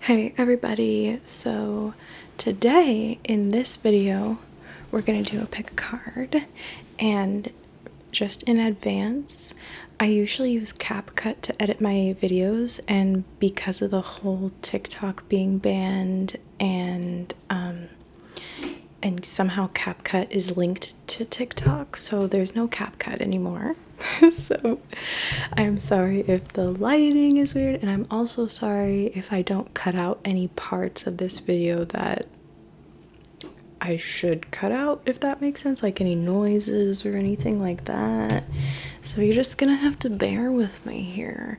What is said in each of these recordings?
Hey everybody, so today in this video we're going to do a pick a card, and just in advance I usually use CapCut to edit my videos, and because of the whole TikTok being banned and somehow CapCut is linked to TikTok, so there's no CapCut anymore. So I'm sorry if the lighting is weird, and I'm also sorry if I don't cut out any parts of this video that I should cut out, if that makes sense, like any noises or anything like that. So you're just gonna have to bear with me here,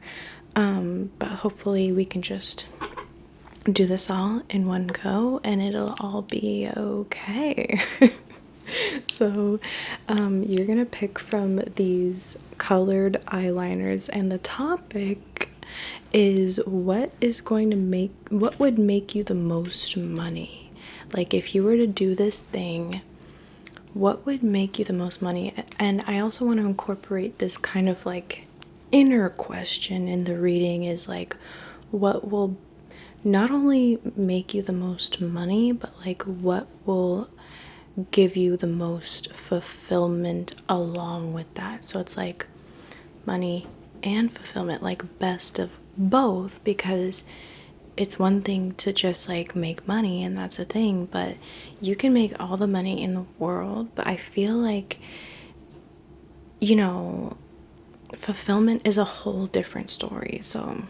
but hopefully we can just do this all in one go and it'll all be okay. So you're gonna pick from these colored eyeliners, and the topic is what would make you the most money. Like, if you were to do this thing, what would make you the most money? And I also want to incorporate this kind of like inner question in the reading, is like, what will not only make you the most money, but like what will give you the most fulfillment along with that. So it's like money and fulfillment, like best of both, because it's one thing to just like make money, and that's a thing, but you can make all the money in the world, but I feel like, you know, fulfillment is a whole different story. So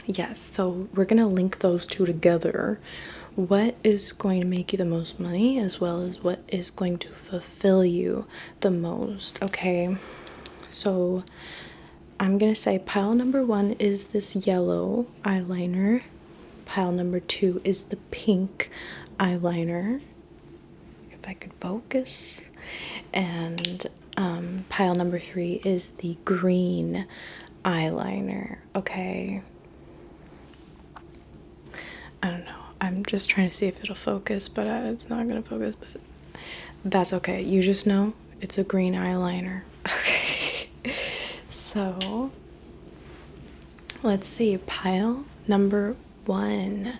yes, so we're gonna link those two together. What is going to make you the most money, as well as what is going to fulfill you the most, okay? So I'm gonna say pile number 1 is this yellow eyeliner. Pile number 2 is the pink eyeliner, if I could focus. And pile number 3 is the green eyeliner, okay? I don't know. I'm just trying to see if it'll focus, but it's not gonna focus, but that's okay. You just know it's a green eyeliner. Okay. So let's see, pile number 1.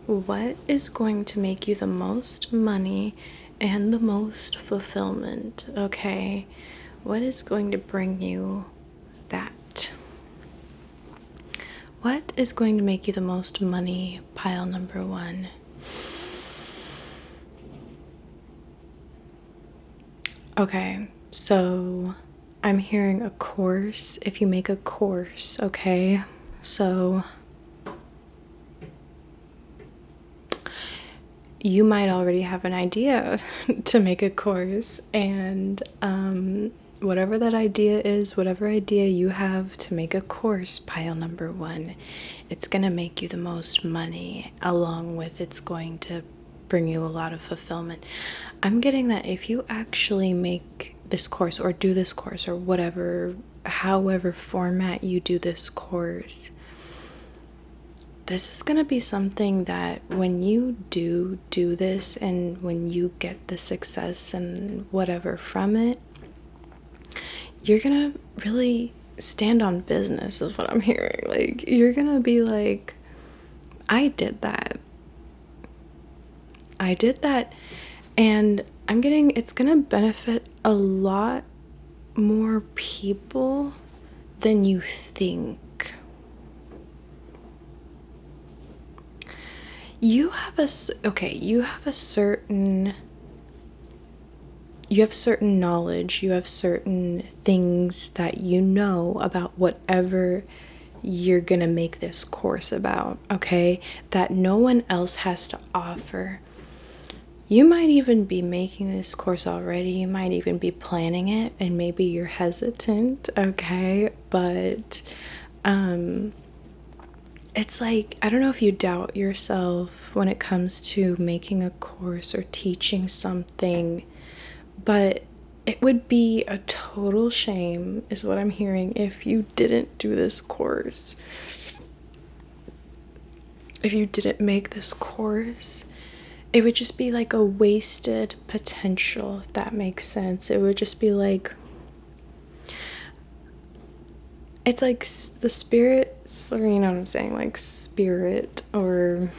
What is going to make you the most money and the most fulfillment? Okay. What is going to bring you that? What is going to make you the most money, pile number 1? Okay, so I'm hearing a course. If you make a course, okay? So you might already have an idea to make a course, and whatever that idea is, whatever idea you have to make a course, pile number 1, it's gonna make you the most money, along with it's going to bring you a lot of fulfillment. I'm getting that if you actually make this course or do this course or whatever, however format you do this course, this is gonna be something that when you do this, and when you get the success and whatever from it, you're gonna really stand on business, is what I'm hearing. Like, you're gonna be like, I did that, and I'm getting it's gonna benefit a lot more people than you think. You have certain knowledge, you have certain things that you know about whatever you're gonna make this course about, okay, that no one else has to offer. You might even be making this course already, you might even be planning it, and maybe you're hesitant, okay, but it's like, I don't know if you doubt yourself when it comes to making a course or teaching something, but it would be a total shame, is what I'm hearing, if you didn't do this course. If you didn't make this course, it would just be like a wasted potential, if that makes sense. It would just be like, it's like the spirit spirits, or you know what I'm saying, like spirit, or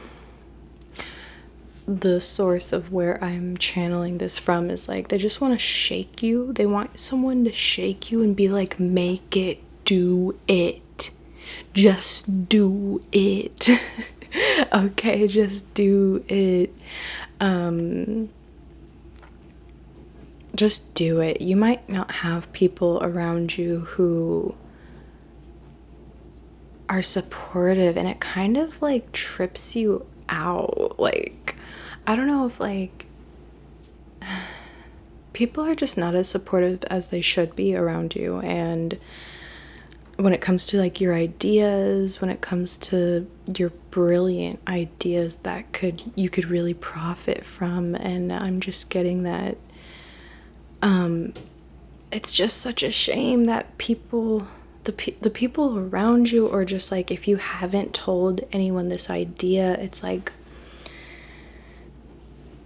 the source of where I'm channeling this from is like they just want to shake you. They want someone to shake you and be like, make it, do it, just do it. Okay, just do it. Just do it. You might not have people around you who are supportive, and it kind of like trips you out. Like, I don't know if like people are just not as supportive as they should be around you. And when it comes to like your ideas, when it comes to your brilliant ideas that you could really profit from, and I'm just getting that it's just such a shame that the people around you, or just like if you haven't told anyone this idea, it's like,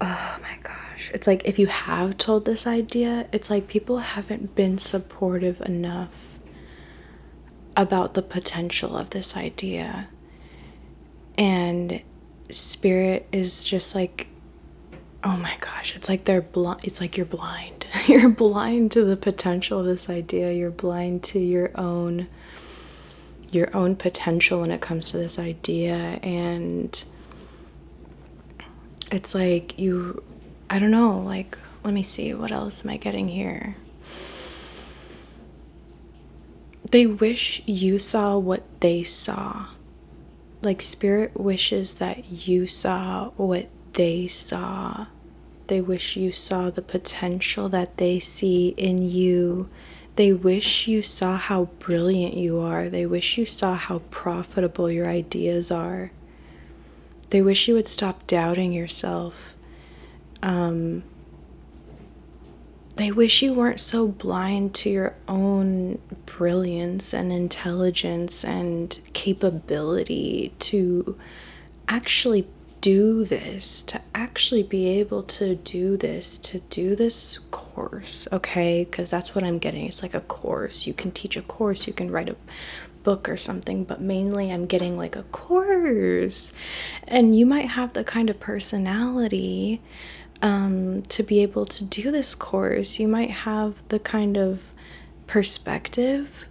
oh my gosh, it's like if you have told this idea, it's like people haven't been supportive enough about the potential of this idea. And spirit is just like, oh my gosh, it's like they're blind. It's like you're blind. You're blind to the potential of this idea. You're blind to your own potential when it comes to this idea. And it's like I don't know, like, let me see, what else am I getting here? They wish you saw what they saw. Like, spirit wishes that you saw what they saw. They wish you saw the potential that they see in you. They wish you saw how brilliant you are. They wish you saw how profitable your ideas are. They wish you would stop doubting yourself. They wish you weren't so blind to your own brilliance and intelligence and capability to actually do this, to actually be able to do this course, okay? Because that's what I'm getting. It's like a course. You can teach a course, you can write a book or something, but mainly I'm getting like a course. And you might have the kind of personality to be able to do this course. You might have the kind of perspective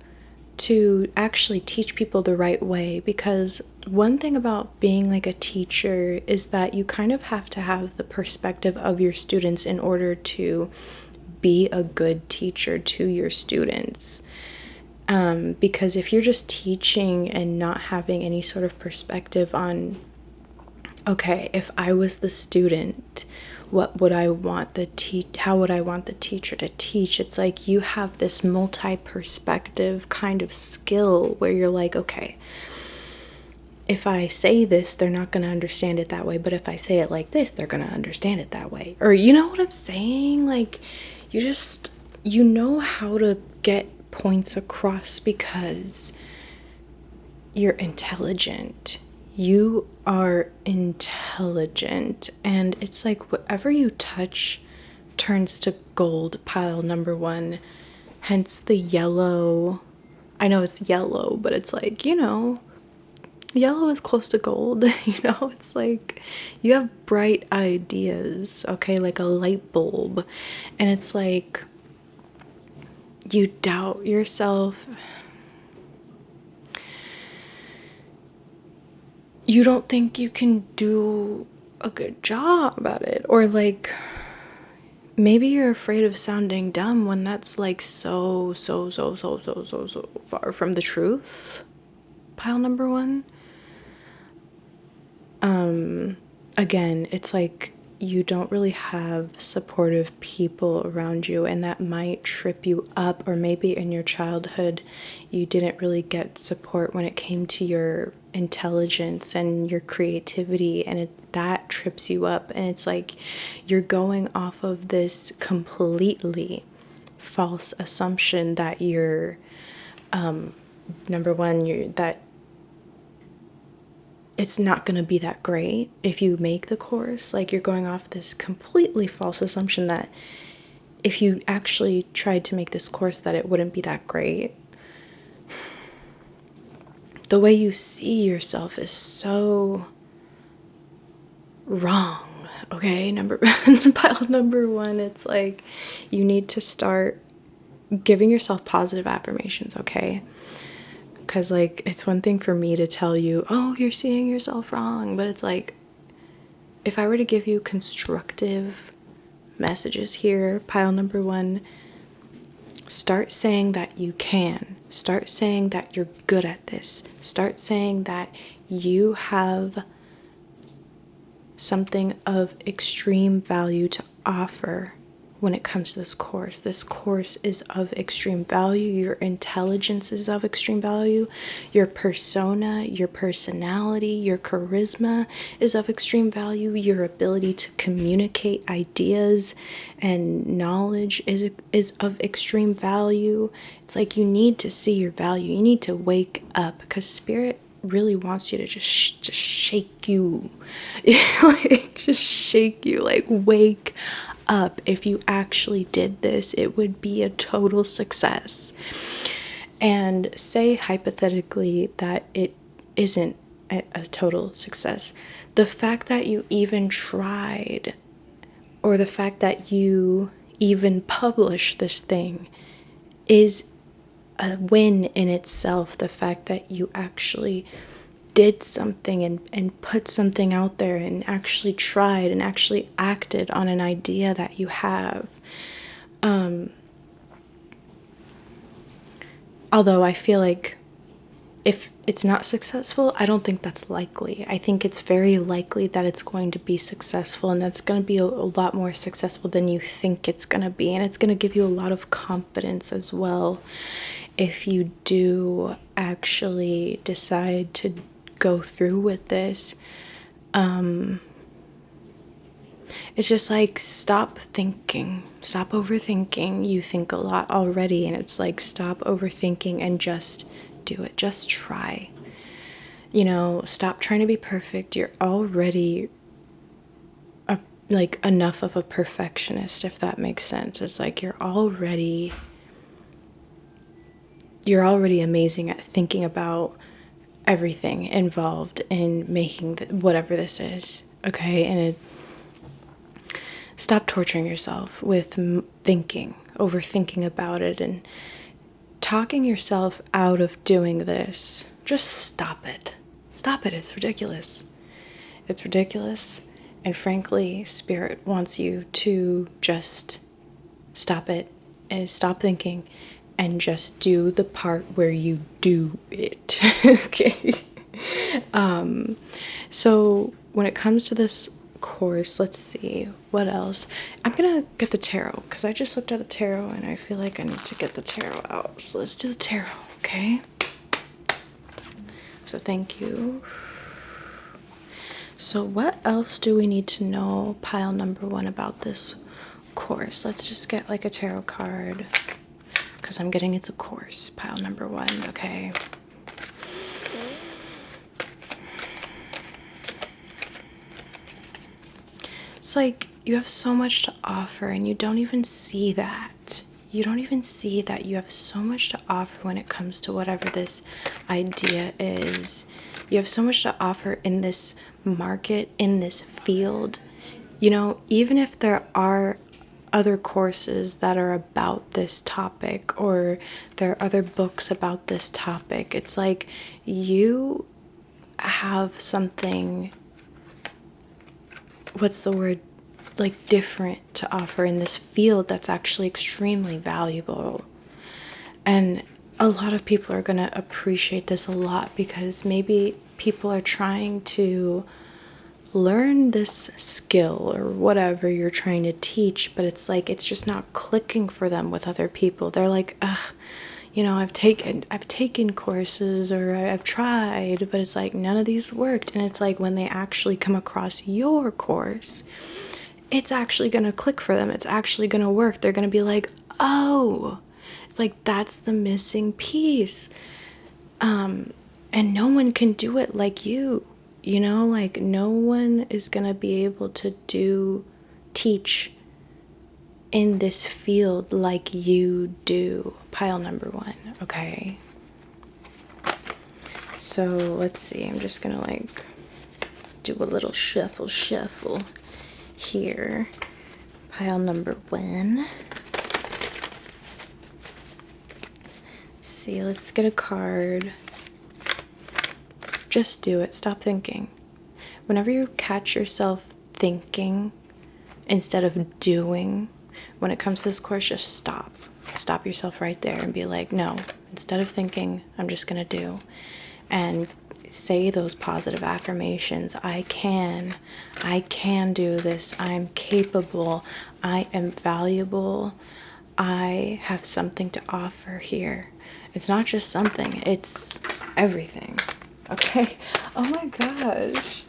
to actually teach people the right way, because one thing about being like a teacher is that you kind of have to have the perspective of your students in order to be a good teacher to your students. Because if you're just teaching and not having any sort of perspective on, okay, if I was the student, what would I want how would I want the teacher to teach? It's like you have this multi-perspective kind of skill where you're like, okay, if I say this, they're not going to understand it that way, but if I say it like this, they're going to understand it that way. Or you know what I'm saying? Like, you know how to get points across because you're intelligent. You are intelligent, and it's like whatever you touch turns to gold, pile number one. Hence the yellow. I know it's yellow, but it's like, yellow is close to gold. It's like you have bright ideas, okay, like a light bulb, and it's like you doubt yourself. You don't think you can do a good job at it, or like maybe you're afraid of sounding dumb when that's like so far from the truth. Pile number one. Again, it's like you don't really have supportive people around you, and that might trip you up. Or maybe in your childhood you didn't really get support when it came to your intelligence and your creativity, and that trips you up. And it's like you're going off of this completely false assumption that you're number one, that it's not going to be that great if you make the course. Like, you're going off this completely false assumption that if you actually tried to make this course, that it wouldn't be that great. The way you see yourself is so wrong. Okay, pile number one, it's like you need to start giving yourself positive affirmations, okay? Because, like, it's one thing for me to tell you, oh, you're seeing yourself wrong, but it's like, if I were to give you constructive messages here, pile number one, start saying that you can. Start saying that you're good at this. Start saying that you have something of extreme value to offer when it comes to this course. This course is of extreme value. Your intelligence is of extreme value. Your persona, your personality, your charisma is of extreme value. Your ability to communicate ideas and knowledge is of extreme value. It's like you need to see your value. You need to wake up, because Spirit really wants you to just shake you. Like, just shake you. Like, wake up. If you actually did this, it would be a total success. And say hypothetically that it isn't a total success. The fact that you even tried, or the fact that you even published this thing, is a win in itself. The fact that you actually did something and put something out there and actually tried and actually acted on an idea that you have. Although I feel like if it's not successful, I don't think that's likely. I think it's very likely that it's going to be successful, and that's going to be a lot more successful than you think it's going to be. And it's going to give you a lot of confidence as well if you do actually decide to go through with this. It's just like, stop thinking, stop overthinking. You think a lot already, and it's like, stop overthinking and just do it. Just try. You know, stop trying to be perfect. You're already like enough of a perfectionist, if that makes sense. It's like you're already amazing at thinking about everything involved in making whatever this is, okay? And stop torturing yourself with overthinking about it, and talking yourself out of doing this. Just stop it. Stop it. It's ridiculous. It's ridiculous. And frankly, Spirit wants you to just stop it and stop thinking and just do the part where you do it. Okay. So when it comes to this course, let's see what else. I'm gonna get the tarot, because I just looked at the tarot and I feel like I need to get the tarot out. So let's do the tarot, okay? So thank you. So what else do we need to know, pile number one, about this course? Let's just get like a tarot card, because I'm getting it's a course, pile number one, okay? It's like you have so much to offer, and you don't even see that. You don't even see that you have so much to offer when it comes to whatever this idea is. You have so much to offer in this market, in this field. You know, even if there are other courses that are about this topic, or there are other books about this topic, it's like you have something, what's the word, like different to offer in this field that's actually extremely valuable. And a lot of people are going to appreciate this a lot, because maybe people are trying to learn this skill or whatever you're trying to teach, but it's like it's just not clicking for them with other people. They're like, ugh, you know, I've taken courses, or I've tried, but it's like none of these worked. And it's like when they actually come across your course, it's actually going to click for them. It's actually going to work. They're going to be like, oh, it's like that's the missing piece. And no one can do it like you, you know, like no one is going to be able to teach in this field like you do, pile number one, okay? So let's see, I'm just gonna like do a little shuffle here. Pile number 1. Let's see, let's get a card. Just do it. Stop thinking. Whenever you catch yourself thinking instead of doing, when it comes to this course, just stop. Stop yourself right there and be like, no, instead of thinking, I'm just going to do. And say those positive affirmations. I can do this. I'm capable. I am valuable. I have something to offer here. It's not just something, it's everything. Okay? Oh my gosh.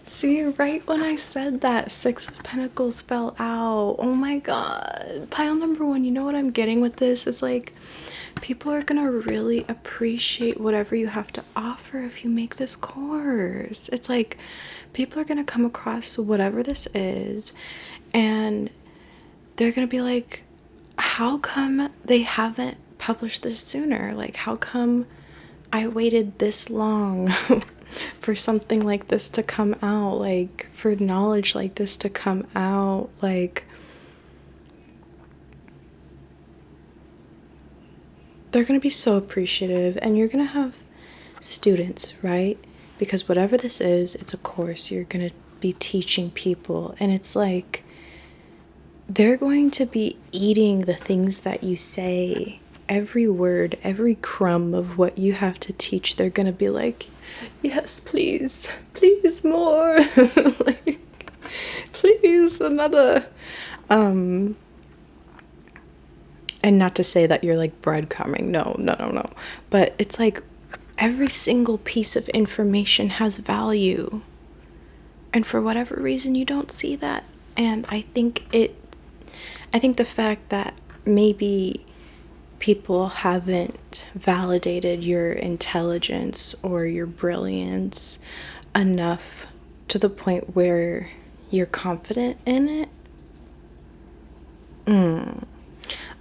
See, right when I said that, 6 of Pentacles fell out. Oh my god. Pile number 1, you know what I'm getting with this? It's like, people are gonna really appreciate whatever you have to offer if you make this course. It's like, people are gonna come across whatever this is, and they're gonna be like, how come they haven't published this sooner? Like, how come I waited this long for something like this to come out, like for knowledge like this to come out? Like, they're going to be so appreciative, and you're going to have students, right? Because whatever this is, it's a course. You're going to be teaching people, and it's like, they're going to be eating the things that you say. Every word, every crumb of what you have to teach, they're gonna be like, yes, please more. Like, please another. And not to say that you're like breadcrumbing, no. But it's like, every single piece of information has value, and for whatever reason you don't see that. And I think the fact that maybe people haven't validated your intelligence or your brilliance enough to the point where you're confident in it.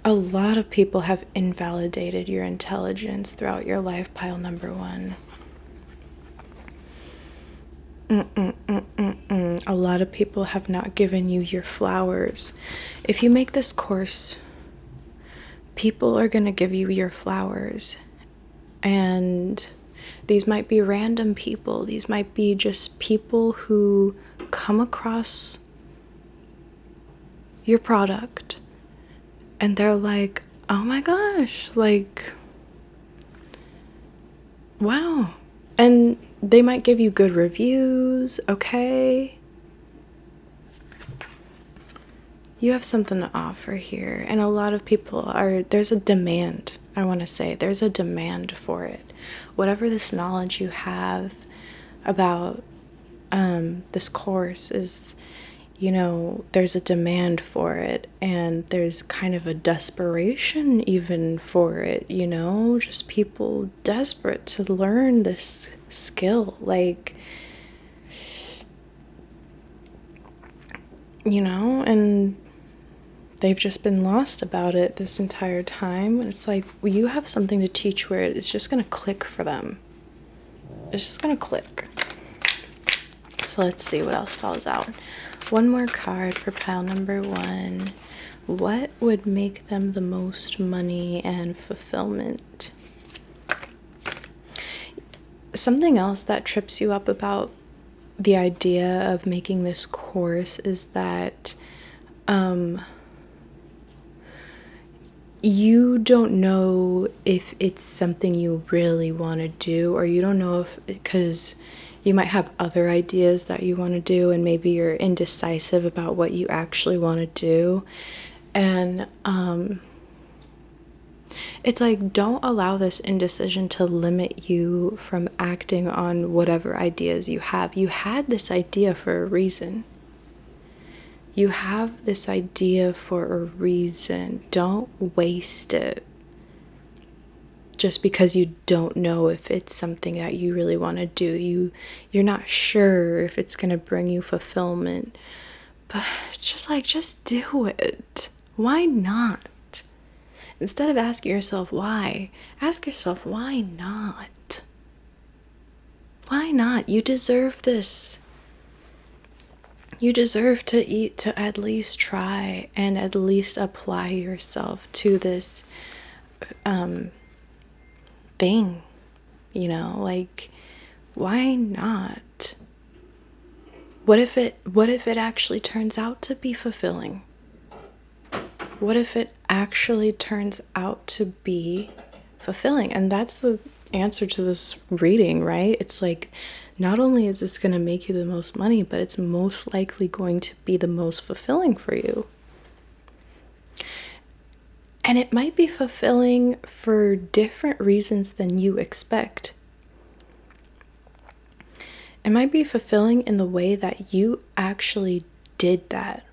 A lot of people have invalidated your intelligence throughout your life, pile number 1. A lot of people have not given you your flowers. If you make this course, people are going to give you your flowers. And these might be random people. These might be just people who come across your product and they're like, oh my gosh, like, wow. And they might give you good reviews, okay? You have something to offer here. And a lot of people there's a demand, I want to say. There's a demand for it. Whatever this knowledge you have about this course is, there's a demand for it. And there's kind of a desperation even for it, just people desperate to learn this skill. Like, and they've just been lost about it this entire time. And it's like, well, you have something to teach where it's just going to click for them. It's just going to click. So let's see what else falls out. One more card for pile number 1. What would make them the most money and fulfillment? Something else that trips you up about the idea of making this course is that you don't know if it's something you really want to do, or you don't know if, because you might have other ideas that you want to do, and maybe you're indecisive about what you actually want to do. And it's like, don't allow this indecision to limit you from acting on whatever ideas you have. You had this idea for a reason. You have this idea for a reason. Don't waste it just because you don't know if it's something that you really want to do. You're not sure if it's going to bring you fulfillment. But it's just like, just do it. Why not? Instead of asking yourself why, ask yourself, why not? why not? You deserve this. You deserve to eat, to at least try and at least apply yourself to this thing, like, why not? What if it actually turns out to be fulfilling? What if it actually turns out to be fulfilling? And that's the answer to this reading, right? It's like, not only is this going to make you the most money, but it's most likely going to be the most fulfilling for you. And it might be fulfilling for different reasons than you expect. It might be fulfilling in the way that you actually did that.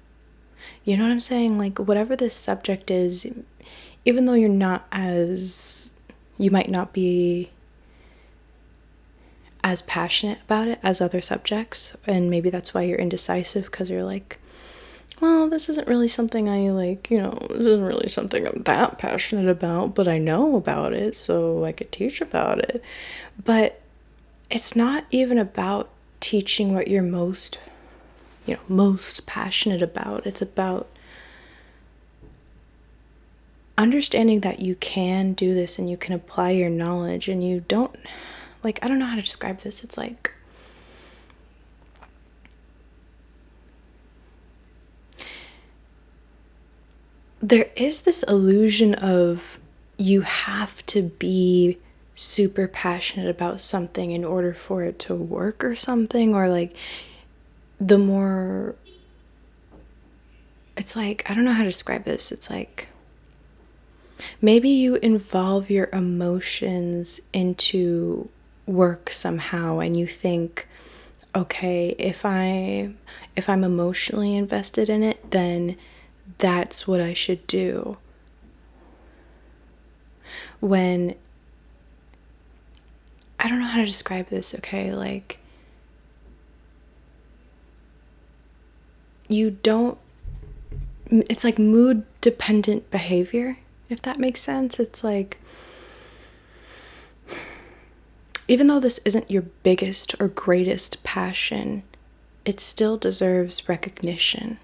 You know what I'm saying? Like, whatever this subject is, even though you might not be as passionate about it as other subjects, and maybe that's why you're indecisive, because you're like, well, this isn't really something I like, this isn't really something I'm that passionate about, but I know about it, so I could teach about it. But it's not even about teaching what you're most passionate about. It's about understanding that you can do this and you can apply your knowledge, and you don't, like, I don't know how to describe this. It's like, there is this illusion of you have to be super passionate about something in order for it to work or something, or like, the more, it's like, I don't know how to describe this. It's like, maybe you involve your emotions into work somehow, and you think, okay, if I'm emotionally invested in it, then that's what I should do. When, I don't know how to describe this, okay? Like, it's like mood dependent behavior, if that makes sense. It's like, even though this isn't your biggest or greatest passion, it still deserves recognition.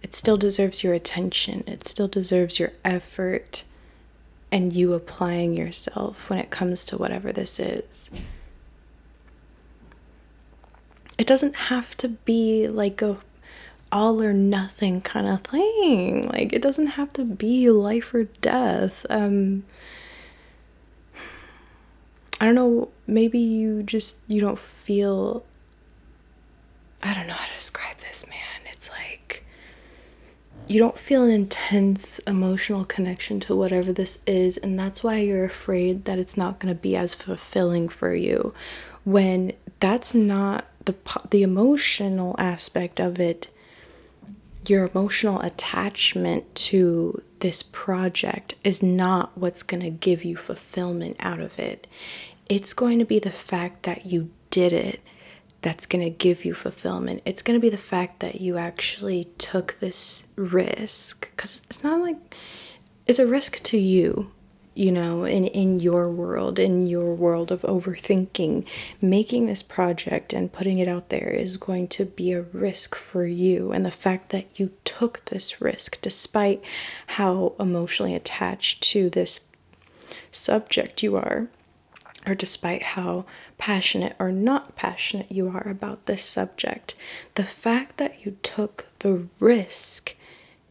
It still deserves your attention. It still deserves your effort and you applying yourself when it comes to whatever this is. It doesn't have to be like a all or nothing kind of thing. Like, it doesn't have to be life or death. I don't know, maybe you don't feel, I don't know how to describe this, man. It's like, you don't feel an intense emotional connection to whatever this is, and that's why you're afraid that it's not going to be as fulfilling for you, when that's not the emotional aspect of it. Your emotional attachment to this project is not what's going to give you fulfillment out of it. It's going to be the fact that you did it that's going to give you fulfillment. It's going to be the fact that you actually took this risk, because it's not like, it's a risk to you, in your world of overthinking. Making this project and putting it out there is going to be a risk for you, and the fact that you took this risk despite how emotionally attached to this subject you are, or despite how passionate or not passionate you are about this subject, the fact that you took the risk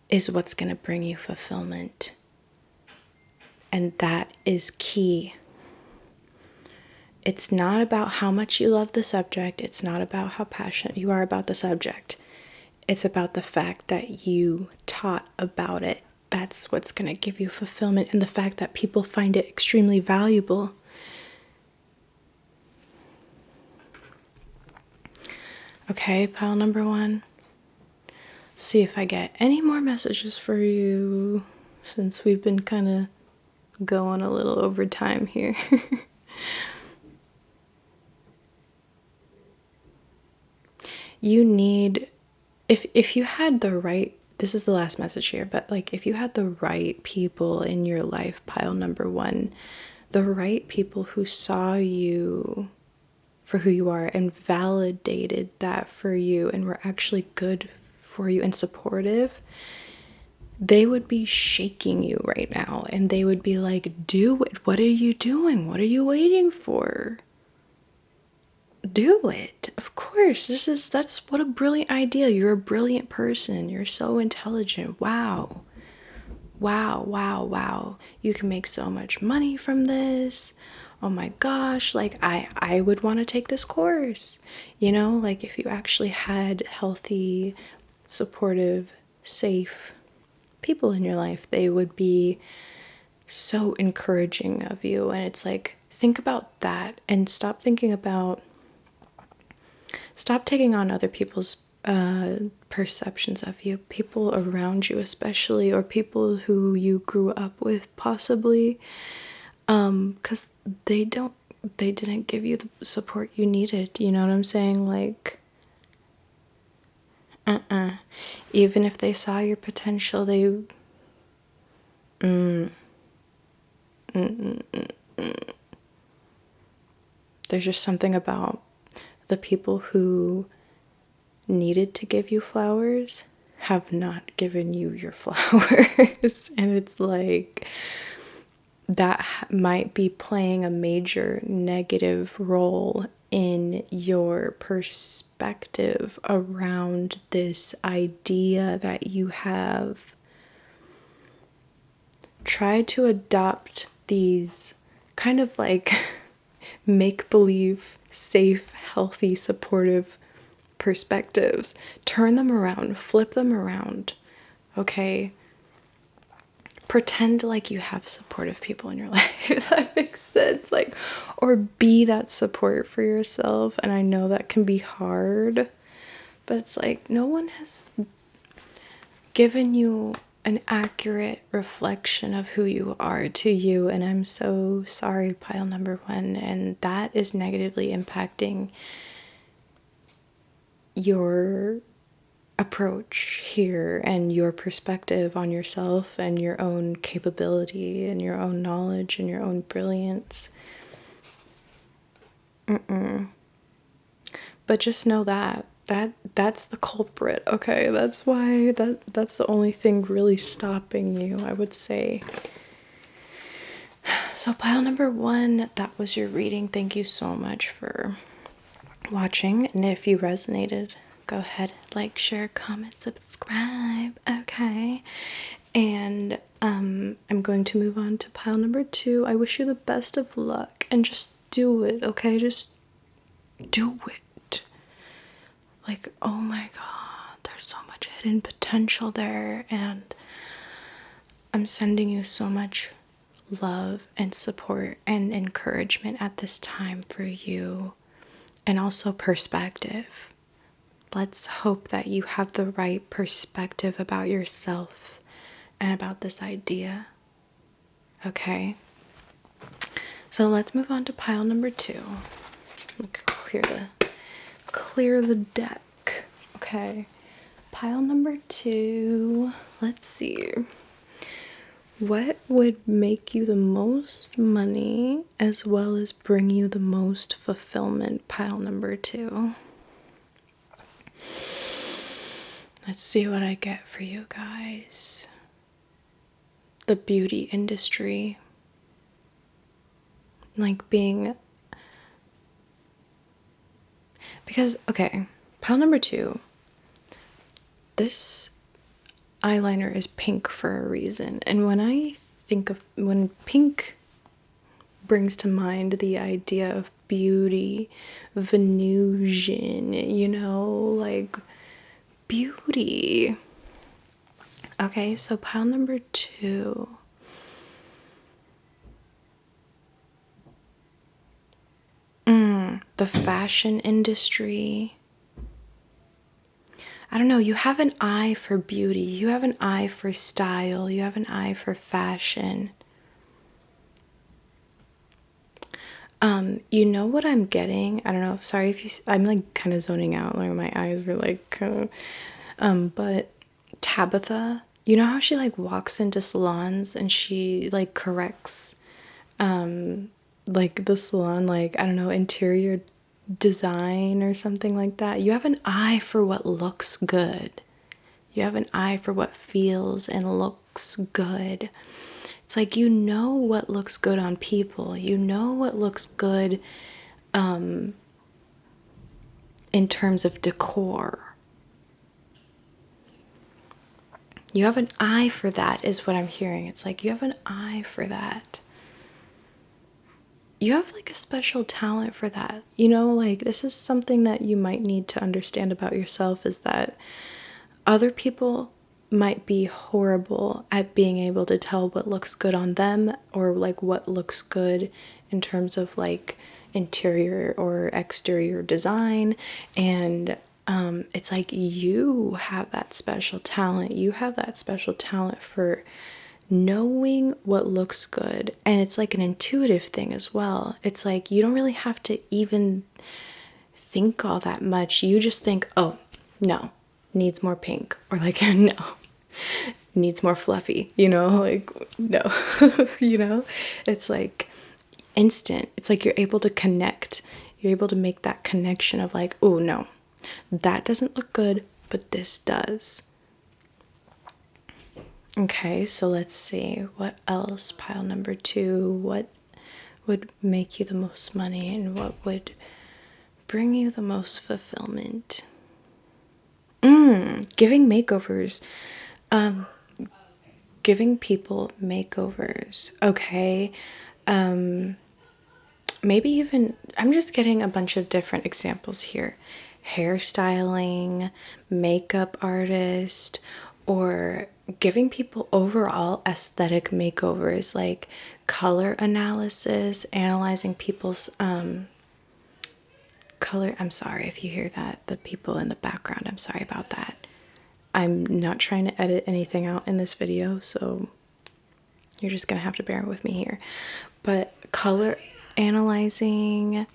is what's going to bring you fulfillment. And that is key. It's not about how much you love the subject. It's not about how passionate you are about the subject. It's about the fact that you taught about it. That's what's going to give you fulfillment, and the fact that people find it extremely valuable. Okay, pile number 1. See if I get any more messages for you, since we've been kind of going a little over time here. You need, if you had the right, this is the last message here, but like, if you had the right people in your life, pile number 1, the right people who saw you for who you are and validated that for you and were actually good for you and supportive, they would be shaking you right now and they would be like, do it. What are you doing? What are you waiting for? Do it. Of course. That's what a brilliant idea. You're a brilliant person. You're so intelligent. Wow. Wow, wow, wow. You can make so much money from this. Oh my gosh, like I would want to take this course. You know, like if you actually had healthy, supportive, safe people in your life, they would be so encouraging of you. And it's like, think about that and stop taking on other people's perceptions of you, people around you especially, or people who you grew up with possibly, because they didn't give you the support you needed. You know what I'm saying? Like, even if they saw your potential, there's just something about the people who needed to give you flowers have not given you your flowers. And it's like, that might be playing a major negative role in your perspective around this idea that you have. Try to adopt these kind of like make-believe, safe, healthy, supportive perspectives. Turn them around, flip them around, okay? Pretend like you have supportive people in your life, if that makes sense. Like, or be that support for yourself. And I know that can be hard, but it's like no one has given you an accurate reflection of who you are to you. And I'm so sorry, pile number one. And that is negatively impacting your approach here and your perspective on yourself and your own capability and your own knowledge and your own brilliance. But just know that's the culprit, okay? That's why that's the only thing really stopping you, I would say. So pile number one, that was your reading. Thank you so much for watching. And if you resonated, go ahead, like, share, comment, subscribe, okay? And I'm going to move on to pile number two. I wish you the best of luck and just do it, okay? Just do it. Like, oh my god, there's so much hidden potential there, and I'm sending you so much love and support and encouragement at this time for you, and also perspective. Let's hope that you have the right perspective about yourself and about this idea. Okay? So let's move on to pile number two. Clear the deck. Okay. Pile number two. Let's see. What would make you the most money as well as bring you the most fulfillment? Pile number two. Let's see what I get for you guys. The beauty industry. Like being... Because, okay, pile number two. This eyeliner is pink for a reason. And when pink brings to mind the idea of beauty, Venusian, you know, like beauty. Okay, so pile number two. The fashion industry. I don't know, you have an eye for beauty, you have an eye for style, you have an eye for fashion. You know what I'm getting? I don't know, sorry if you, I'm like kind of zoning out, like my eyes were like, but Tabitha, you know how she like walks into salons and she like corrects, like the salon, like, I don't know, interior design or something like that. You have an eye for what looks good. You have an eye for what feels and looks good. It's like you know what looks good on people. You know what looks good in terms of decor. You have an eye for that is what I'm hearing. It's like you have an eye for that. You have like a special talent for that. You know, like this is something that you might need to understand about yourself, is that other people might be horrible at being able to tell what looks good on them, or like what looks good in terms of like interior or exterior design. And it's like you have that special talent. You have that special talent for knowing what looks good. And it's like an intuitive thing as well. It's like you don't really have to even think all that much. You just think, oh, no, needs more pink. Or like, no, needs more fluffy. You know, like, no, you know? It's like instant. It's like you're able to connect. You're able to make that connection of like, oh, no, that doesn't look good, but this does. Okay, so let's see. What else? Pile number 2. What would make you the most money, and what would bring you the most fulfillment? Giving makeovers. Giving people makeovers. Okay. Maybe even, I'm just getting a bunch of different examples here. Hairstyling, makeup artist, or giving people overall aesthetic makeovers, like color analysis, analyzing people's color. I'm sorry if you hear that, the people in the background. I'm sorry about that. I'm not trying to edit anything out in this video, so you're just gonna have to bear with me here. But color analyzing,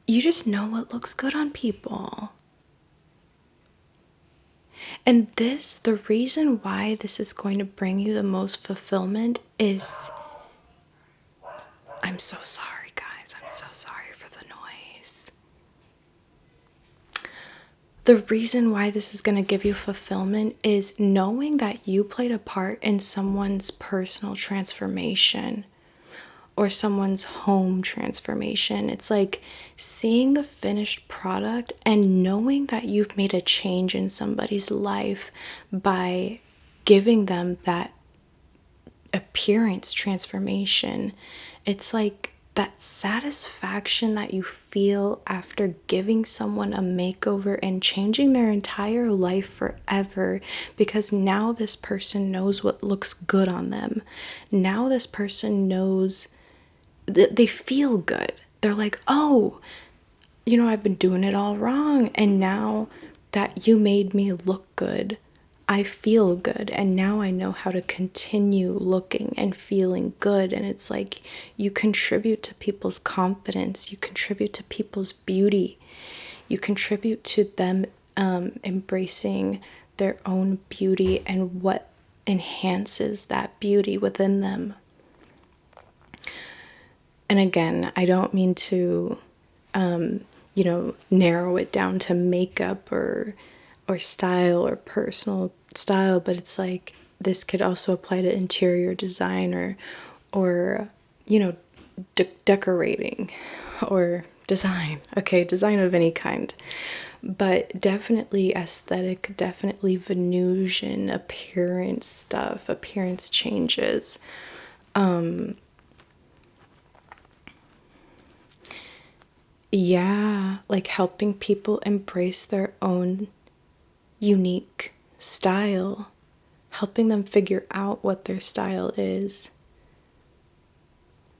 you just know what looks good on people. And this, the reason why this is going to bring you the most fulfillment is, I'm so sorry, guys. I'm so sorry for the noise. The reason why this is going to give you fulfillment is knowing that you played a part in someone's personal transformation or someone's home transformation. It's like seeing the finished product and knowing that you've made a change in somebody's life by giving them that appearance transformation. It's like that satisfaction that you feel after giving someone a makeover and changing their entire life forever, because now this person knows what looks good on them. Now this person knows that they feel good. They're like, oh, you know, I've been doing it all wrong, and now that you made me look good, I feel good, and now I know how to continue looking and feeling good. And it's like you contribute to people's confidence, you contribute to people's beauty, you contribute to them embracing their own beauty and what enhances that beauty within them. And again, I don't mean to, narrow it down to makeup or style or personal style, but it's like this could also apply to interior design or decorating or design. Okay, design of any kind. But definitely aesthetic, definitely Venusian appearance stuff, appearance changes. Yeah, like helping people embrace their own unique style, helping them figure out what their style is.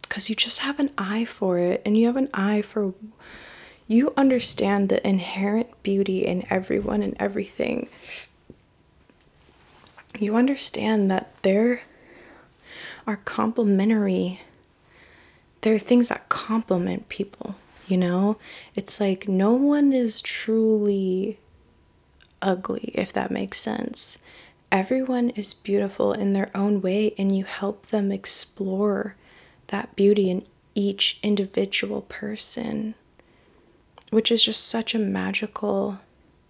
Because you just have an eye for it, and you have an eye for, you understand the inherent beauty in everyone and everything. You understand that there are complementary, there are things that complement people. You know, it's like no one is truly ugly, if that makes sense. Everyone is beautiful in their own way, and you help them explore that beauty in each individual person, which is just such a magical,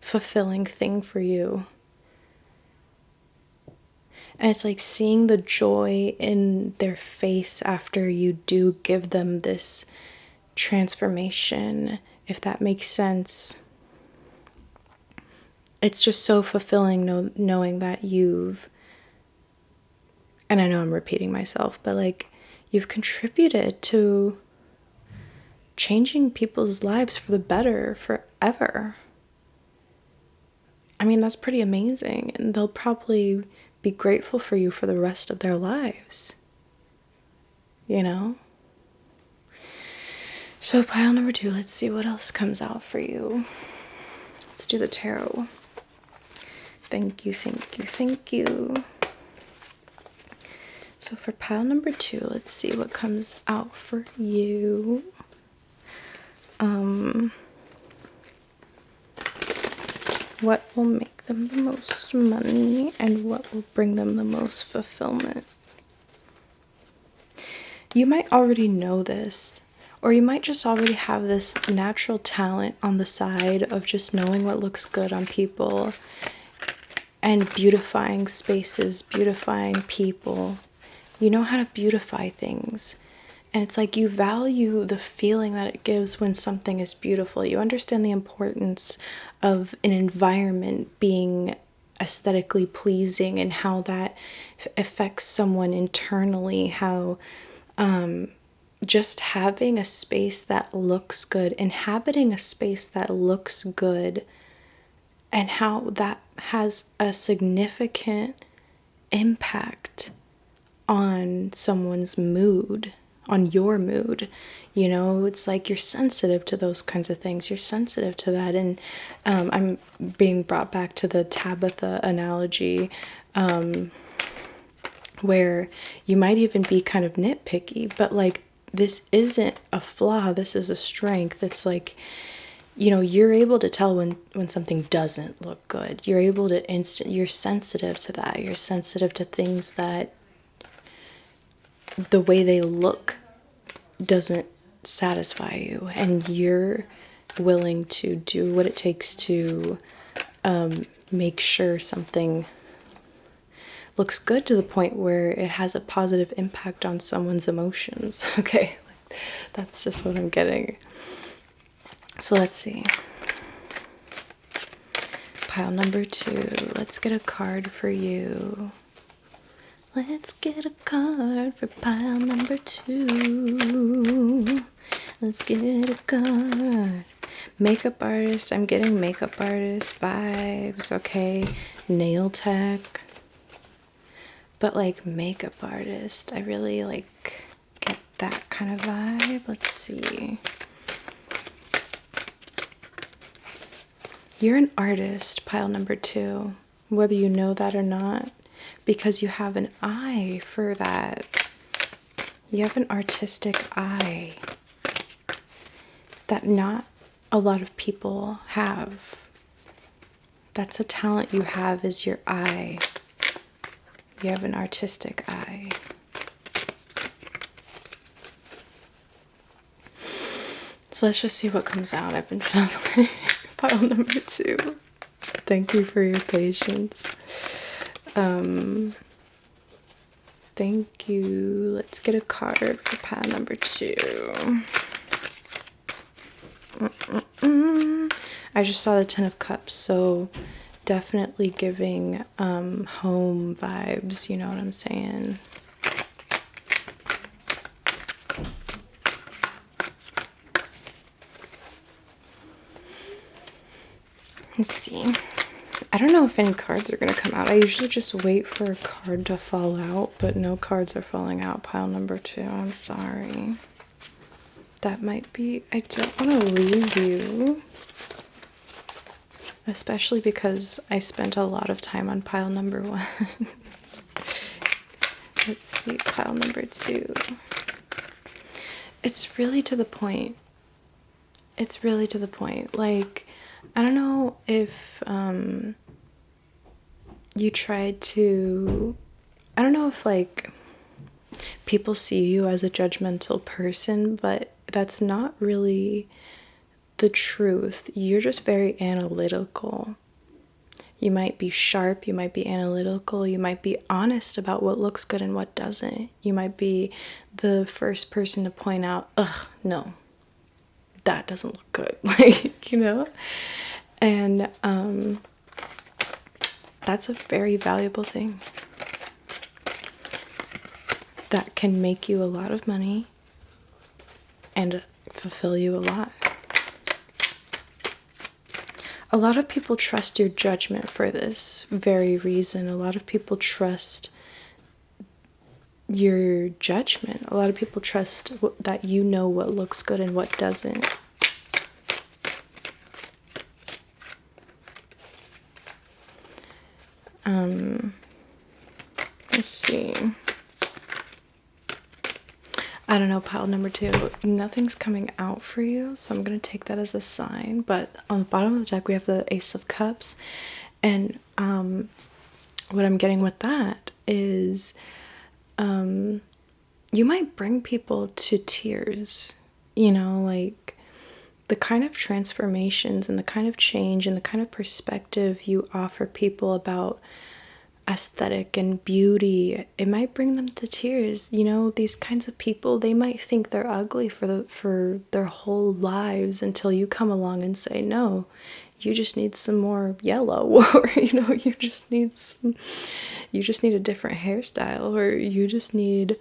fulfilling thing for you. And it's like seeing the joy in their face after you do give them this transformation, if that makes sense. It's just so fulfilling knowing that you've, and I know I'm repeating myself, but like you've contributed to changing people's lives for the better forever. I mean, that's pretty amazing, and they'll probably be grateful for you for the rest of their lives, you know? So pile number 2, let's see what else comes out for you. Let's do the tarot. Thank you, thank you, thank you. So for pile number 2, let's see what comes out for you. What will make them the most money and what will bring them the most fulfillment? You might already know this, or you might just already have this natural talent on the side of just knowing what looks good on people and beautifying spaces, beautifying people. You know how to beautify things. And it's like you value the feeling that it gives when something is beautiful. You understand the importance of an environment being aesthetically pleasing and how that affects someone internally, how just having a space that looks good, inhabiting a space that looks good, and how that has a significant impact on someone's mood, on your mood. You know, it's like you're sensitive to those kinds of things. You're sensitive to that. And I'm being brought back to the Tabitha analogy, where you might even be kind of nitpicky, but like this isn't a flaw, this is a strength. It's like, you know, you're able to tell when something doesn't look good. You're able to you're sensitive to that. You're sensitive to things that the way they look doesn't satisfy you, and you're willing to do what it takes to make sure something looks good to the point where it has a positive impact on someone's emotions. Okay, that's just what I'm getting. So let's see. Pile number 2. Let's get a card for you. Let's get a card for pile number 2. Let's get a card. Makeup artist. I'm getting makeup artist vibes. Okay. Nail tech. But like makeup artist, I really like get that kind of vibe. Let's see. You're an artist, pile number 2, whether you know that or not, because you have an eye for that. You have an artistic eye that not a lot of people have. That's a talent you have, is your eye. You have an artistic eye. So let's just see what comes out. I've been shuffling pile number 2. Thank you for your patience. Thank you. Let's get a card for pile number 2. I just saw the Ten of Cups, so definitely giving home vibes, you know what I'm saying? Let's see. I don't know if any cards are going to come out. I usually just wait for a card to fall out, but no cards are falling out. Pile number 2. I'm sorry. That might be... I don't want to leave you. Especially because I spent a lot of time on pile number 1. Let's see, pile number 2. It's really to the point. It's really to the point. Like, I don't know if you tried to... I don't know if, like... people see you as a judgmental person, but that's not really the truth. You're just very analytical. You might be sharp, you might be analytical, you might be honest about what looks good and what doesn't. You might be the first person to point out, ugh, no, that doesn't look good. Like, you know? And that's a very valuable thing that can make you a lot of money and fulfill you a lot. A lot of people trust your judgment for this very reason. A lot of people trust your judgment. A lot of people trust that you know what looks good and what doesn't. Let's see. I don't know, pile number 2. Nothing's coming out for you, so I'm going to take that as a sign. But on the bottom of the deck, we have the Ace of Cups. And what I'm getting with that is you might bring people to tears. You know, like the kind of transformations and the kind of change and the kind of perspective you offer people about aesthetic and beauty, it might bring them to tears. You know, these kinds of people, they might think they're ugly for their whole lives until you come along and say, no, you just need some more yellow, or you know, you just need a different hairstyle, or you just need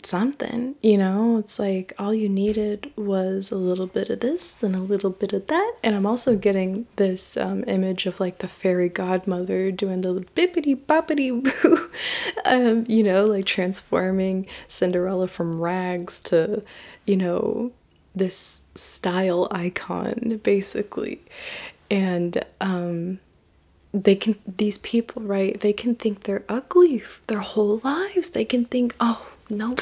something, you know. It's like all you needed was a little bit of this and a little bit of that. And I'm also getting this image of like the fairy godmother doing the bippity boppity boo, you know, like transforming Cinderella from rags to, you know, this style icon basically. And these people, right, they can think they're ugly their whole lives. They can think, oh no,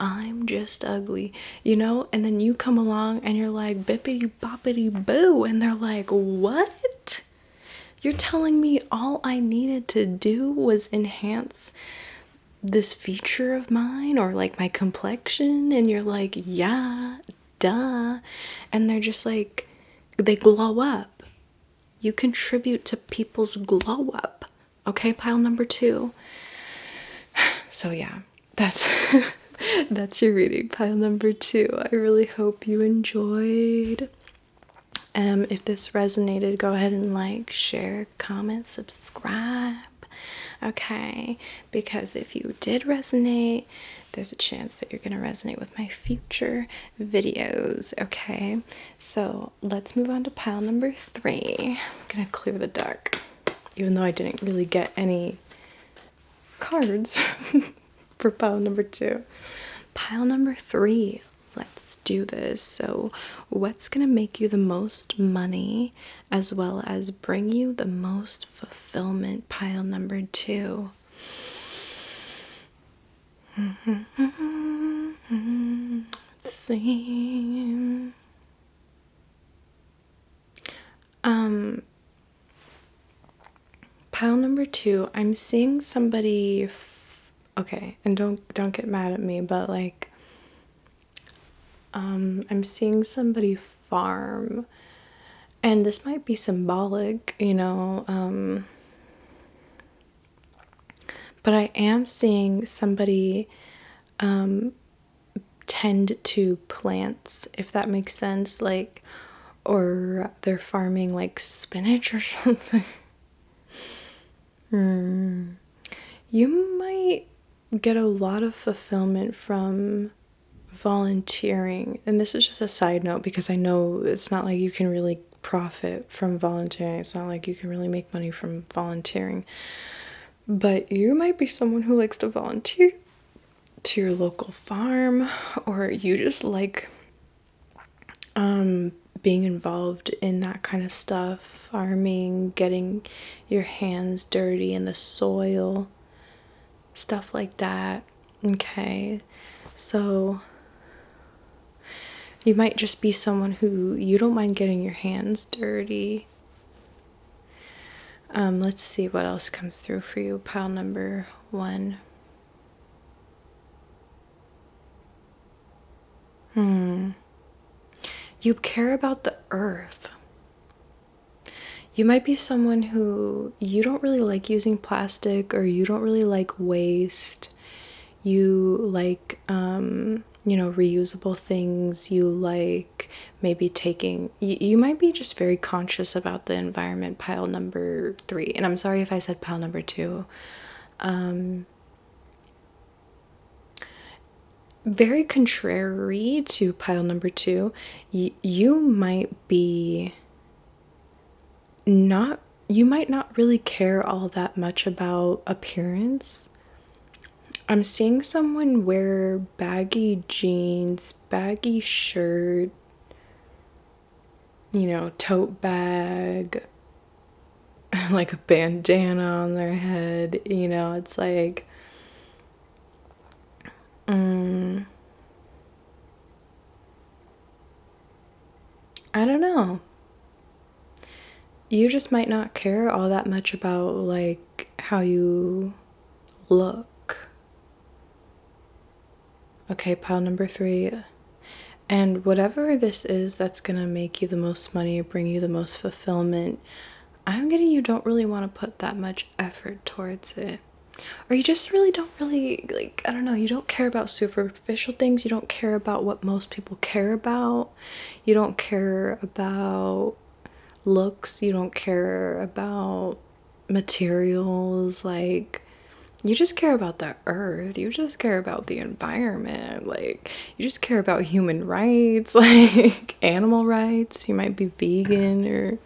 I'm just ugly, you know. And then you come along and you're like bippity boppity boo, and they're like, what? You're telling me all I needed to do was enhance this feature of mine, or like my complexion? And you're like, yeah, duh. And they're just like, they glow up. You contribute to people's glow up. Okay, pile number 2. So yeah, that's that's your reading, pile number 2. I really hope you enjoyed. If this resonated, go ahead and like, share, comment, subscribe. Okay, because if you did resonate, there's a chance that you're going to resonate with my future videos. Okay, so let's move on to pile number 3. I'm going to clear the deck, even though I didn't really get any cards for pile number 2. Pile number 3, let's do this. So what's gonna make you the most money as well as bring you the most fulfillment? Pile number 2. Let's see. Pile number 2, I'm seeing somebody okay, and don't get mad at me, but like I'm seeing somebody farm, and this might be symbolic, you know, but I am seeing somebody tend to plants, if that makes sense, like, or they're farming like spinach or something. You might get a lot of fulfillment from volunteering. And this is just a side note, because I know it's not like you can really profit from volunteering. It's not like you can really make money from volunteering. But you might be someone who likes to volunteer to your local farm, or you just like being involved in that kind of stuff, farming, getting your hands dirty in the soil, stuff like that. Okay, so you might just be someone who you don't mind getting your hands dirty. Let's see what else comes through for you, pile number 1. You care about the earth. You might be someone who you don't really like using plastic, or you don't really like waste. You like, reusable things. You like maybe you might be just very conscious about the environment, pile number 3. And I'm sorry if I said pile number 2. Very contrary to pile number 2, you might be not, you might not really care all that much about appearance. I'm seeing someone wear baggy jeans, baggy shirt, tote bag, like a bandana on their head. It's like, I don't know. You just might not care all that much about, like, how you look. Okay, pile number 3. And whatever this is that's gonna make you the most money or bring you the most fulfillment, I'm getting you don't really want to put that much effort towards it. Or you just really don't really, like, I don't know, you don't care about superficial things. You don't care about what most people care about. You don't care about looks. You don't care about materials. Like, you just care about the earth. You just care about the environment. Like, you just care about human rights, like animal rights. You might be vegan or,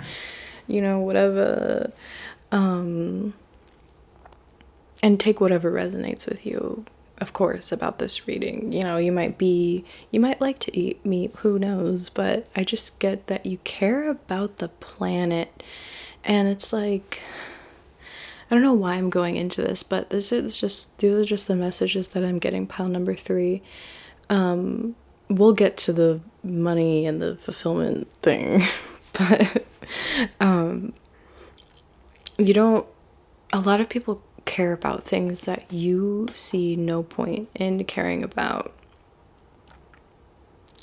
whatever. And take whatever resonates with you, of course, about this reading. You might like to eat meat, who knows, but I just get that you care about the planet. And it's like, I don't know why I'm going into this, but these are just the messages that I'm getting, pile number 3. We'll get to the money and the fulfillment thing, but a lot of people care about things that you see no point in caring about.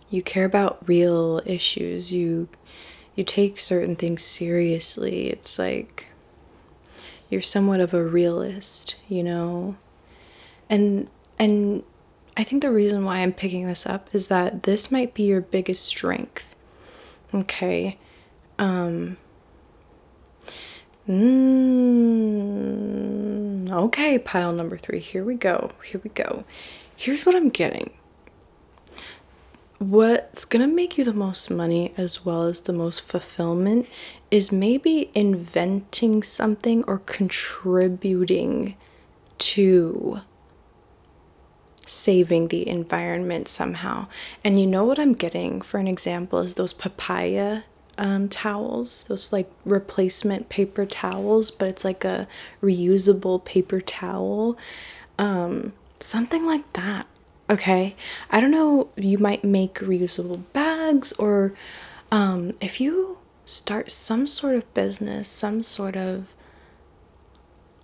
You care about real issues. You take certain things seriously. It's like you're somewhat of a realist, and I think the reason why I'm picking this up is that this might be your biggest strength. Okay. Okay, pile number 3. Here we go. Here's what I'm getting. What's gonna make you the most money as well as the most fulfillment is maybe inventing something or contributing to saving the environment somehow. And you know what I'm getting, for an example, is those papaya towels, those like replacement paper towels, but it's like a reusable paper towel, something like that. Okay, I don't know, you might make reusable bags, or if you start some sort of business, some sort of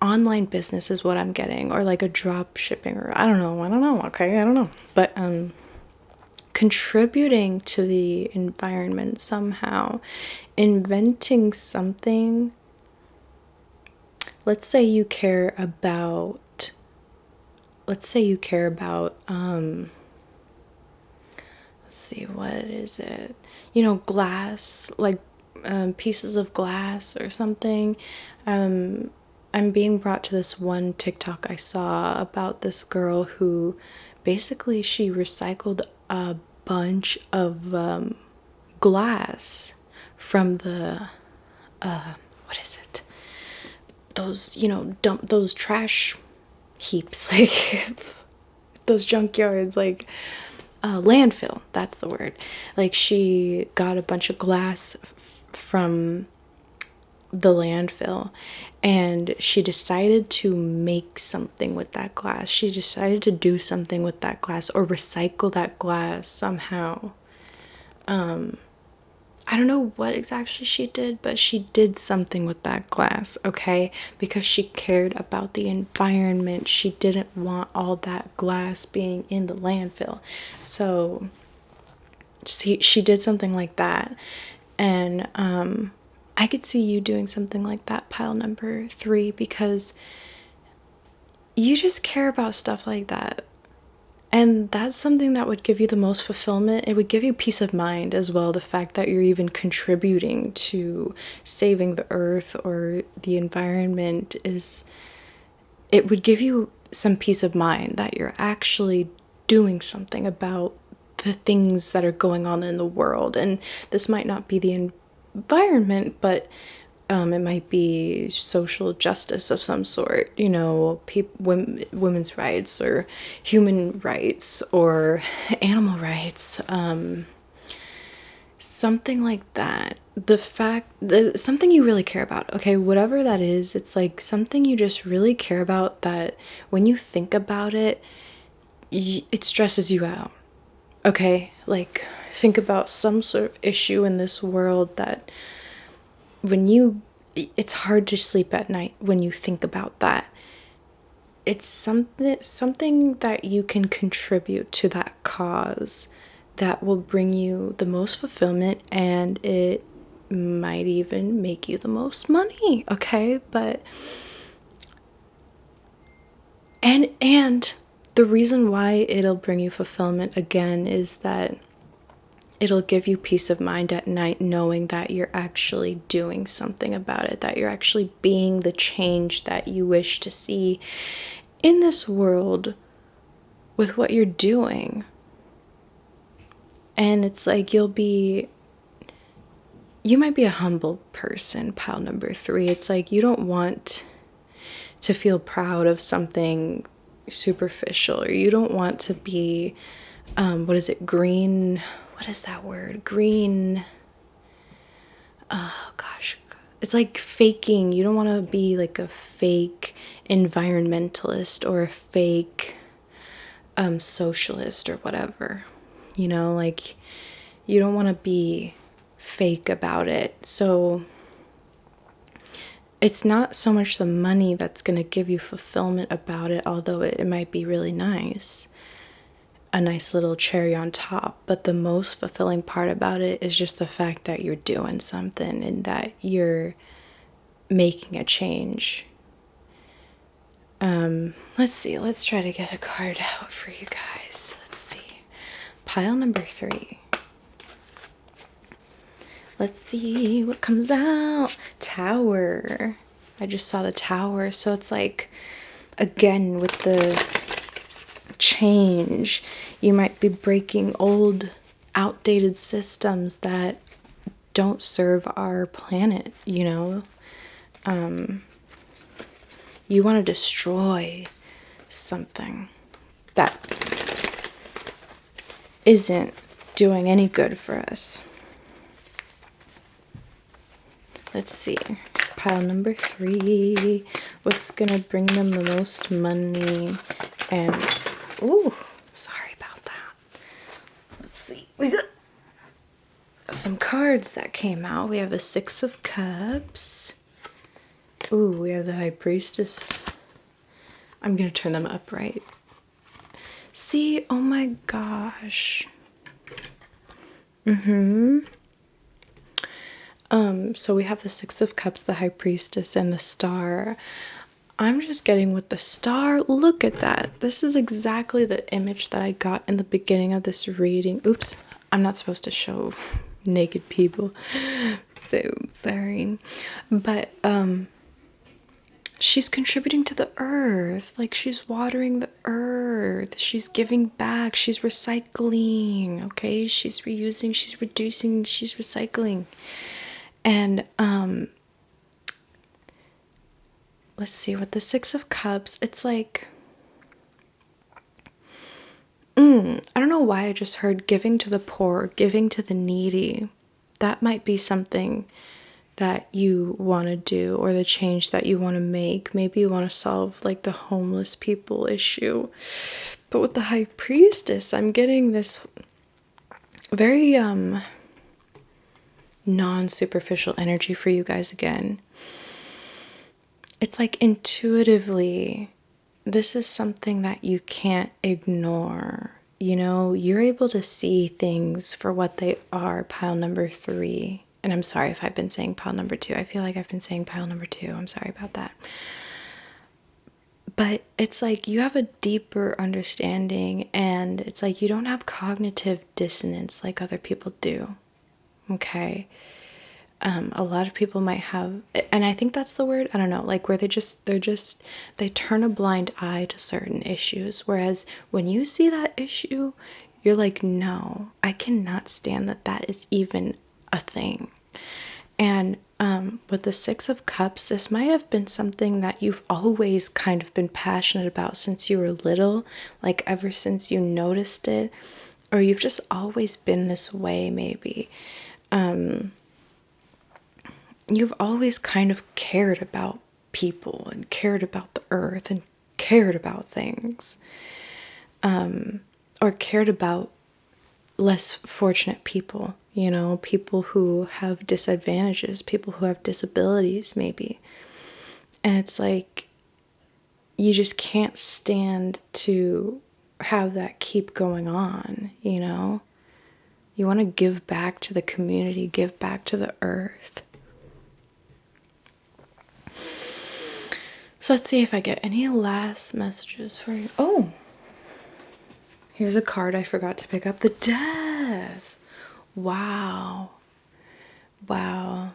online business is what I'm getting, or like a drop shipping, or I don't know, okay, I don't know, but contributing to the environment somehow, inventing something. Let's say you care about let's see, what is it? Glass, like pieces of glass or something. I'm being brought to this one TikTok I saw about this girl who basically she recycled a bunch of glass from the what is it? Those, dump those trash heaps, like those junkyards, like landfill, that's the word. Like, she got a bunch of glass from the landfill, and she decided to make something with that glass. She decided to do something with that glass, or recycle that glass somehow. I don't know what exactly she did, but she did something with that glass, okay? Because she cared about the environment. She didn't want all that glass being in the landfill. So she did something like that. And I could see you doing something like that, pile number 3, because you just care about stuff like that. And that's something that would give you the most fulfillment. It would give you peace of mind as well. The fact that you're even contributing to saving the earth or the environment it would give you some peace of mind that you're actually doing something about the things that are going on in the world. And this might not be the environment, but it might be social justice of some sort, you know, women's rights or human rights or animal rights, something like that. Something you really care about, okay, whatever that is, it's like something you just really care about that when you think about it, it stresses you out, okay? Like, think about some sort of issue in this world that it's hard to sleep at night when you think about that. It's something that you can contribute to that cause that will bring you the most fulfillment, and it might even make you the most money, okay? But and the reason why it'll bring you fulfillment again is that it'll give you peace of mind at night knowing that you're actually doing something about it, that you're actually being the change that you wish to see in this world with what you're doing. And it's like you might be a humble person, pile number 3. It's like you don't want to feel proud of something superficial, or you don't want to be, green. What is that word? Green. Oh gosh. It's like faking. You don't want to be like a fake environmentalist or a fake socialist or whatever. You know, like you don't want to be fake about it. So it's not so much the money that's going to give you fulfillment about it, although it might be really nice. A nice little cherry on top, but the most fulfilling part about it is just the fact that you're doing something and that you're making a change. Let's see, let's try to get a card out for you guys. Let's see, pile number 3. Let's see what comes out. Tower. I just saw the Tower, so it's like, again, with the change, you might be breaking old, outdated systems that don't serve our planet, you know. You want to destroy something that isn't doing any good for us. Let's see, pile number 3. What's gonna bring them the most money? And ooh, sorry about that. Let's see. We got some cards that came out. We have the 6 of Cups. Ooh, we have the High Priestess. I'm gonna turn them upright. See, oh my gosh. So we have the 6 of Cups, the High Priestess, and the Star. I'm just getting with the Star. Look at that. This is exactly the image that I got in the beginning of this reading. Oops, I'm not supposed to show naked people. So sorry. But she's contributing to the earth. Like, she's watering the earth. She's giving back. She's recycling. Okay? She's reusing, she's reducing, she's recycling. And let's see, with the 6 of Cups, it's like, I don't know why I just heard giving to the poor, giving to the needy. That might be something that you want to do, or the change that you want to make. Maybe you want to solve like the homeless people issue. But with the High Priestess, I'm getting this very non-superficial energy for you guys again. It's like intuitively, this is something that you can't ignore. you know, you're able to see things for what they are, pile number 3. And I'm sorry if I've been saying pile number 2. I feel like I've been saying pile number 2. I'm sorry about that. But it's like you have a deeper understanding, and it's like you don't have cognitive dissonance like other people do. Okay? A lot of people might have, and I think that's the word, I don't know, like where they turn a blind eye to certain issues. Whereas when you see that issue, you're like, no, I cannot stand that is even a thing. And with the 6 of Cups, this might have been something that you've always kind of been passionate about since you were little, like ever since you noticed it, or you've just always been this way, maybe. You've always kind of cared about people and cared about the earth and cared about things, or cared about less fortunate people, you know, people who have disadvantages, people who have disabilities, maybe. And it's like, you just can't stand to have that keep going on, you know? You want to give back to the community, give back to the earth. So let's see if I get any last messages for you. Oh, here's a card I forgot to pick up. The Death. Wow. Wow.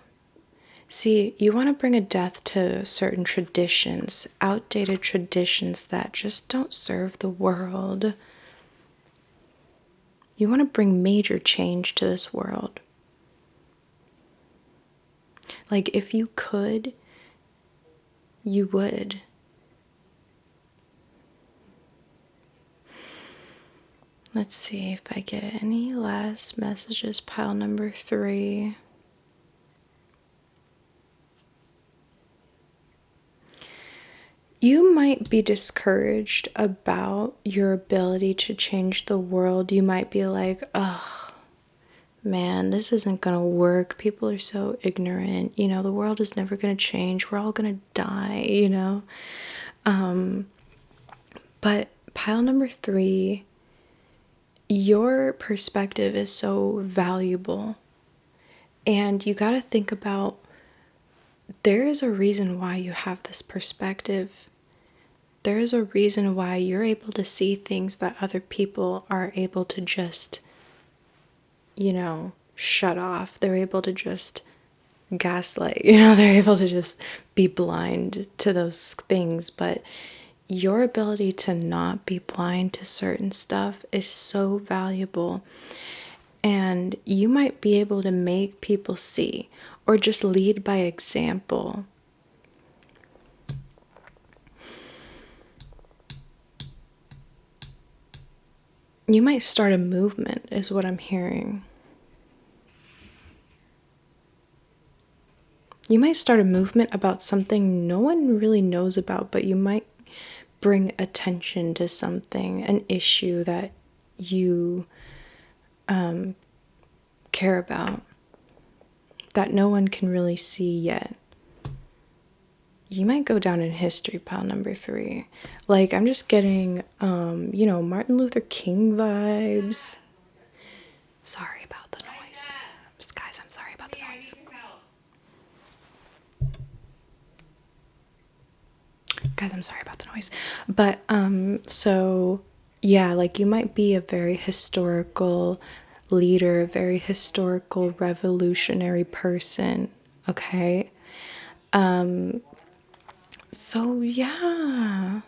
See, you want to bring a death to certain traditions, outdated traditions that just don't serve the world. You want to bring major change to this world. Like, if you could, you would. Let's see if I get any last messages. Pile number 3. You might be discouraged about your ability to change the world. You might be like, oh, man, this isn't gonna work. People are so ignorant. You know, the world is never gonna change. We're all gonna die, you know? But pile number 3, your perspective is so valuable. And you gotta think about, there is a reason why you have this perspective. There is a reason why you're able to see things that other people are able to just, you know, shut off. They're able to just gaslight, you know, they're able to just be blind to those things. But your ability to not be blind to certain stuff is so valuable. And you might be able to make people see, or just lead by example. You might start a movement, is what I'm hearing. You might start a movement about something no one really knows about, but you might bring attention to something, an issue that you care about, that no one can really see yet. You might go down in history, pile number 3. Like, I'm just getting, you know, Martin Luther King vibes. Sorry about the noise. Guys, I'm sorry about the noise. Guys, I'm sorry about the noise. But, so, yeah, like, you might be a very historical leader, a very historical revolutionary person, okay? So, yeah.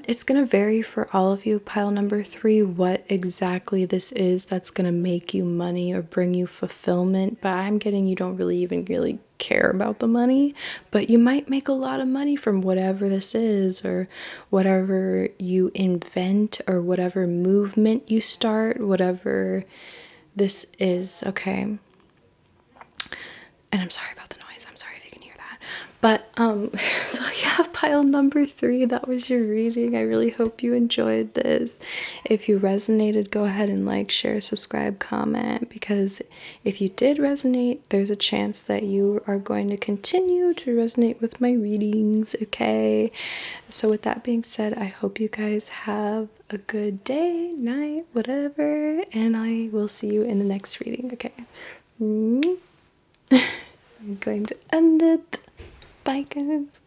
It's gonna vary for all of you, pile number 3, what exactly this is that's gonna make you money or bring you fulfillment. But I'm getting you don't really even really care about the money, but you might make a lot of money from whatever this is, or whatever you invent, or whatever movement you start, whatever this is, okay? And I'm sorry about the noise. I'm sorry if you can hear that. But so yeah, pile number 3, that was your reading. I really hope you enjoyed this. If you resonated, go ahead and like, share, subscribe, comment, because if you did resonate, there's a chance that you are going to continue to resonate with my readings. Okay, so with that being said, I hope you guys have a good day, night, whatever, and I will see you in the next reading. Okay. I'm going to end it. Bye, guys.